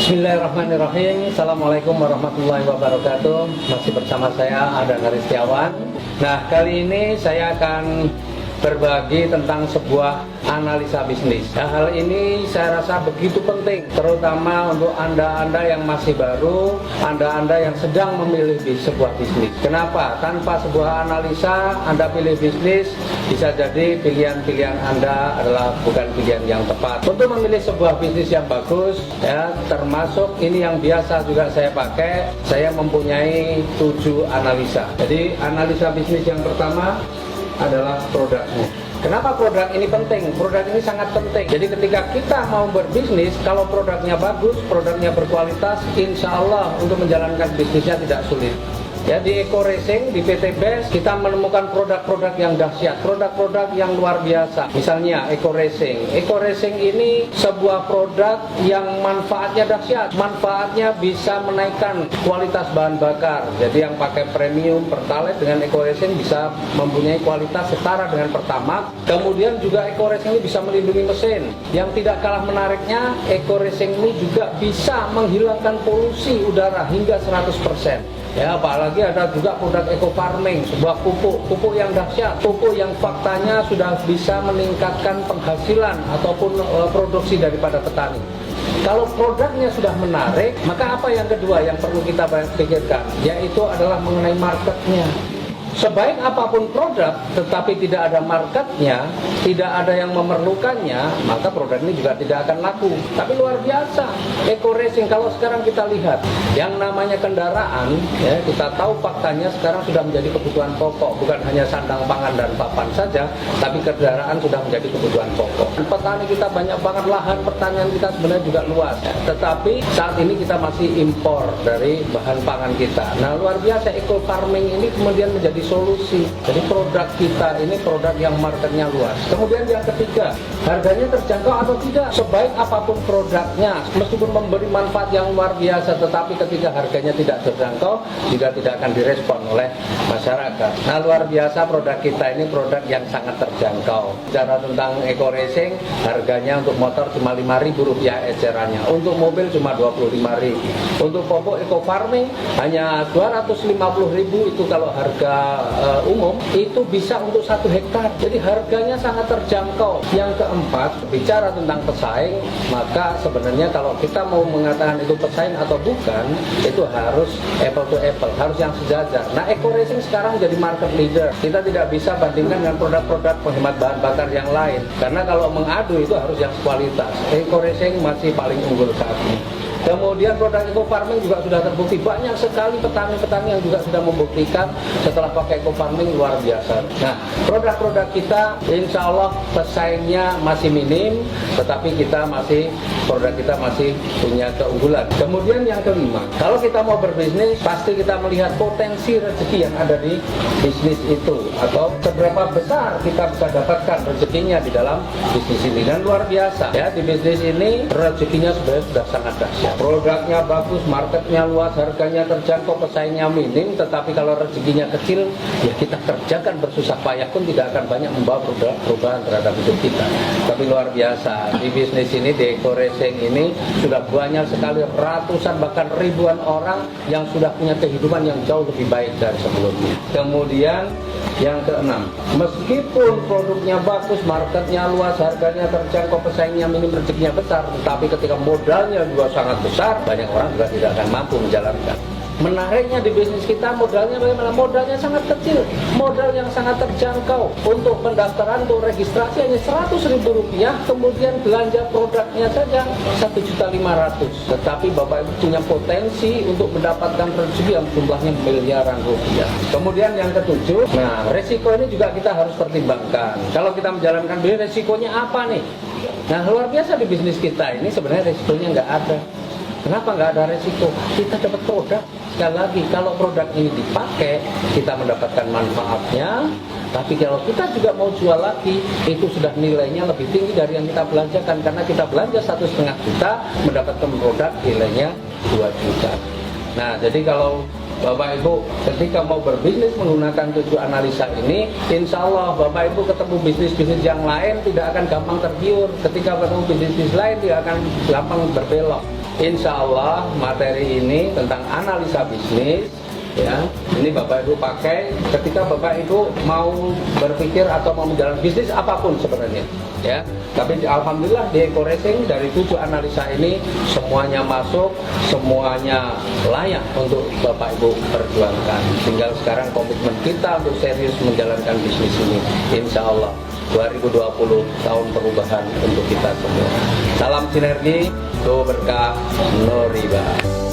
Bismillahirrahmanirrahim. Assalamualaikum warahmatullahi wabarakatuh. Masih bersama saya Adan Haristiawan. Nah, kali ini saya akan berbagi tentang sebuah analisa bisnis. Nah, hal ini saya rasa begitu penting, terutama untuk Anda-Anda yang masih baru, Anda-Anda yang sedang memilih di sebuah bisnis. Kenapa? Tanpa sebuah analisa, Anda pilih bisnis, bisa jadi pilihan-pilihan Anda adalah bukan pilihan yang tepat. Untuk memilih sebuah bisnis yang bagus, ya, termasuk ini yang biasa juga saya pakai, saya mempunyai 7 analisa. Jadi, analisa bisnis yang pertama adalah produknya. Kenapa produk ini penting? Produk ini sangat penting. Jadi ketika kita mau berbisnis, kalau produknya bagus, produknya berkualitas, insya Allah untuk menjalankan bisnisnya tidak sulit. Ya, di Eco Racing, di PT Best, kita menemukan produk-produk yang dahsyat, produk-produk yang luar biasa. Misalnya Eco Racing. Eco Racing ini sebuah produk yang manfaatnya dahsyat. Manfaatnya bisa menaikkan kualitas bahan bakar. Jadi yang pakai premium Pertalite dengan Eco Racing bisa mempunyai kualitas setara dengan Pertamax. Kemudian juga Eco Racing ini bisa melindungi mesin. Yang tidak kalah menariknya, Eco Racing ini juga bisa menghilangkan polusi udara hingga 100%. Ya, apalagi ada juga produk eco farming, sebuah pupuk yang dahsyat, pupuk yang faktanya sudah bisa meningkatkan penghasilan ataupun produksi daripada petani. Kalau produknya sudah menarik, maka apa yang kedua yang perlu kita pikirkan, yaitu adalah mengenai marketnya. Sebaik apapun produk, tetapi tidak ada marketnya, tidak ada yang memerlukannya, maka produk ini juga tidak akan laku. Tapi luar biasa, Eco Racing kalau sekarang kita lihat, yang namanya kendaraan, ya, kita tahu faktanya sekarang sudah menjadi kebutuhan pokok, bukan hanya sandang pangan dan papan saja, tapi kendaraan sudah menjadi kebutuhan pokok. Petani kita banyak banget, lahan pertanian kita sebenarnya juga luas, ya. Tetapi saat ini kita masih impor dari bahan pangan kita. Nah, luar biasa, eco farming ini kemudian menjadi solusi. Jadi produk kita ini produk yang marketnya luas. Kemudian yang ketiga, harganya terjangkau atau tidak. Sebaik apapun produknya, meskipun memberi manfaat yang luar biasa, tetapi ketika harganya tidak terjangkau, juga tidak akan direspon oleh masyarakat. Nah, luar biasa produk kita ini produk yang sangat terjangkau. Bicara tentang Eco Racing, harganya untuk motor cuma Rp5.000 ecerannya. Untuk mobil cuma Rp25.000. Untuk pupuk Eco Farming hanya Rp250.000, itu kalau harga umum itu bisa untuk 1 hektar. Jadi harganya sangat terjangkau. Yang keempat, bicara tentang pesaing, maka sebenarnya kalau kita mau mengatakan itu pesaing atau bukan, itu harus apple to apple, harus yang sejajar. Nah, Eco Racing sekarang jadi market leader. Kita tidak bisa bandingkan dengan produk-produk penghemat bahan bakar yang lain, karena kalau mengadu itu harus yang kualitas. Eco Racing masih paling unggul saat ini. Kemudian produk eco farming juga sudah terbukti, banyak sekali petani-petani yang juga sudah membuktikan setelah pakai eco farming luar biasa. Nah, produk-produk kita insya Allah pesaingnya masih minim, tetapi produk kita masih punya keunggulan. Kemudian yang kelima, kalau kita mau berbisnis, pasti kita melihat potensi rezeki yang ada di bisnis itu, atau seberapa besar kita bisa dapatkan rezekinya di dalam bisnis ini. Dan luar biasa ya, di bisnis ini rezekinya sebenarnya sudah sangat dahsyat. Produknya bagus, marketnya luas, harganya terjangkau, pesaingnya minim, tetapi kalau rezekinya kecil, ya kita kerjakan bersusah payah pun tidak akan banyak membawa perubahan terhadap hidup kita. Tapi luar biasa, di bisnis ini, di Eco Racing ini, sudah banyak sekali ratusan bahkan ribuan orang yang sudah punya kehidupan yang jauh lebih baik dari sebelumnya. Kemudian yang keenam, meskipun produknya bagus, marketnya luas, harganya terjangkau, pesaingnya minim, rezekinya besar, tetapi ketika modalnya juga sangat besar, banyak orang juga tidak akan mampu menjalankan. Menariknya di bisnis kita, modalnya bagaimana? Modalnya sangat kecil, modal yang sangat terjangkau. Untuk pendaftaran, untuk registrasi hanya Rp100.000, kemudian belanja produknya saja Rp1.500.000. Tetapi Bapak Ibu punya potensi untuk mendapatkan rezeki yang jumlahnya miliaran rupiah. Kemudian yang ketujuh, nah, resiko ini juga kita harus pertimbangkan. Kalau kita menjalankan bisnis, resikonya apa nih? Nah, luar biasa di bisnis kita ini sebenarnya resikonya nggak ada. Kenapa nggak ada resiko? Kita dapat produk. Sekali lagi, kalau produk ini dipakai, kita mendapatkan manfaatnya. Tapi kalau kita juga mau jual lagi, itu sudah nilainya lebih tinggi dari yang kita belanjakan. Karena kita belanja Rp1,5 juta, mendapatkan produk nilainya Rp2 juta. Nah, jadi kalau Bapak Ibu ketika mau berbisnis menggunakan 7 analisa ini, insya Allah Bapak Ibu ketemu bisnis-bisnis yang lain tidak akan gampang tergiur. Ketika ketemu bisnis lain tidak akan gampang berbelok. insya Allah materi ini tentang analisa bisnis, ya, ini Bapak Ibu pakai ketika Bapak Ibu mau berpikir atau mau menjalankan bisnis apapun sebenarnya, ya. Tapi alhamdulillah di Eko Racing dari 7 analisa ini semuanya masuk, semuanya layak untuk Bapak Ibu perjuangkan. Tinggal sekarang komitmen kita untuk serius menjalankan bisnis ini, insya Allah 2020 tahun perubahan untuk kita semua. Salam sinergi, do berkah, no riba.